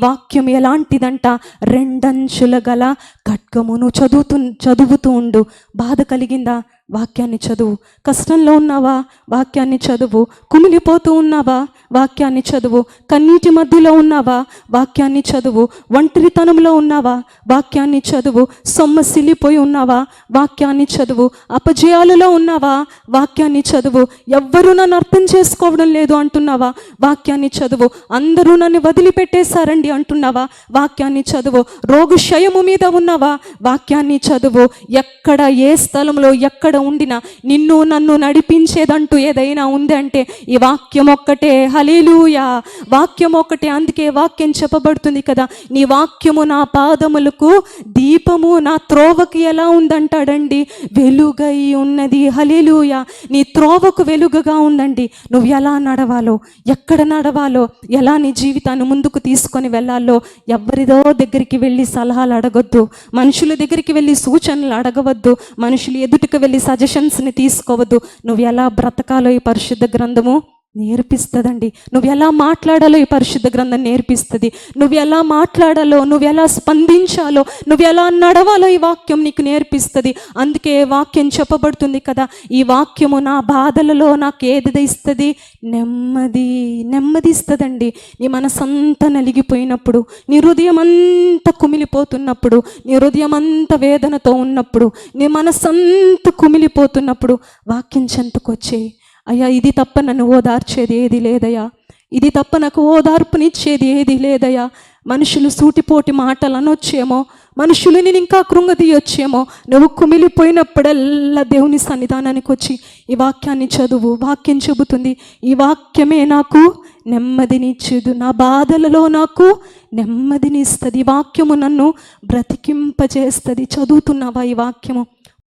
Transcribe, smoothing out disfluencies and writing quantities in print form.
వాక్యం ఎలాంటిదంట, రెండంచుల గల ఖడ్గమును చదువుతూ ఉండు. బాధ కలిగిందా? వాక్యాన్ని చదువు. కష్టంలో ఉన్నావా? వాక్యాన్ని చదువు. కుమిలిపోతూ ఉన్నావా? వాక్యాన్ని చదువు. కన్నీటి మధ్యలో ఉన్నావా? వాక్యాన్ని చదువు. ఒంటరితనంలో ఉన్నావా? వాక్యాన్ని చదువు. సొమ్మసిల్లిపోయి ఉన్నావా? వాక్యాన్ని చదువు. అపజయాలలో ఉన్నావా? వాక్యాన్ని చదువు. ఎవ్వరూ నన్ను అర్థం చేసుకోవడం లేదు అంటున్నావా? వాక్యాన్ని చదువు. అందరూ నన్ను వదిలిపెట్టేశారండి అంటున్నావా? వాక్యాన్ని చదువు. రోగక్షయము మీద ఉన్నావా? వాక్యాన్ని చదువు. ఎక్కడ, ఏ స్థలంలో, ఎక్కడ ఉండినా నిన్ను నన్ను నడిపించేదంటూ ఏదైనా ఉంది అంటే ఈ వాక్యం ఒక్కటే. హల్లెలూయా. వాక్యం ఒక్కటే. అందుకే వాక్యం చెప్పబడుతుంది కదా, నీ వాక్యము నా పాదములకు దీపము, నా త్రోవకు ఎలా ఉందంటాడండి, వెలుగై ఉన్నది. హల్లెలూయా. నీ త్రోవకు వెలుగుగా ఉందండి. నువ్వు ఎలా నడవాలో, ఎక్కడ నడవాలో, ఎలా నీ జీవితాన్ని ముందుకు తీసుకొని వెళ్ళాలో ఎవరిదో దగ్గరికి వెళ్ళి సలహాలు అడగొద్దు. మనుషుల దగ్గరికి వెళ్ళి సూచనలు అడగవద్దు. మనుషులు ఎదుటికి వెళ్ళి సజెషన్స్ని తీసుకోవద్దు. నువ్వు ఎలా బ్రతకాలో ఈ పరిశుద్ధ గ్రంథము నేర్పిస్తుందండి. నువ్వు ఎలా మాట్లాడాలో ఈ పరిశుద్ధ గ్రంథం నేర్పిస్తుంది. నువ్వు ఎలా మాట్లాడాలో, నువ్వు ఎలా స్పందించాలో, నువ్వు ఎలా నడవాలో ఈ వాక్యం నీకు నేర్పిస్తుంది. అందుకే వాక్యం చెప్పబడుతుంది కదా, ఈ వాక్యము నా బాధలలో నాకు ఏది ఇస్తుంది, నెమ్మది ఇస్తుందండి. నీ మనసంతా నలిగిపోయినప్పుడు, నీ హృదయం అంతా కుమిలిపోతున్నప్పుడు, నీ హృదయం అంతా వేదనతో ఉన్నప్పుడు, నీ మనసంతా కుమిలిపోతున్నప్పుడు వాక్యం చెంతకొచ్చేయి. అయ్యా, ఇది తప్ప నన్ను ఓదార్చేది ఏది లేదయ్యా, ఇది తప్ప నాకు ఓదార్పునిచ్చేది ఏది లేదయ్యా. మనుషులు సూటిపోటి మాటలు అనొచ్చేమో, మనుషులు నేను ఇంకా కృంగతీయొచ్చేమో, నువ్వు కుమిలిపోయినప్పుడల్లా దేవుని సన్నిధానానికి వచ్చి ఈ వాక్యాన్ని చదువు. వాక్యం చెబుతుంది, ఈ వాక్యమే నాకు నెమ్మదినిచ్చేదు, నా బాధలలో నాకు నెమ్మదినిస్తుంది. ఈ వాక్యము నన్ను బ్రతికింపజేస్తుంది. చదువుతున్నావా ఈ వాక్యము?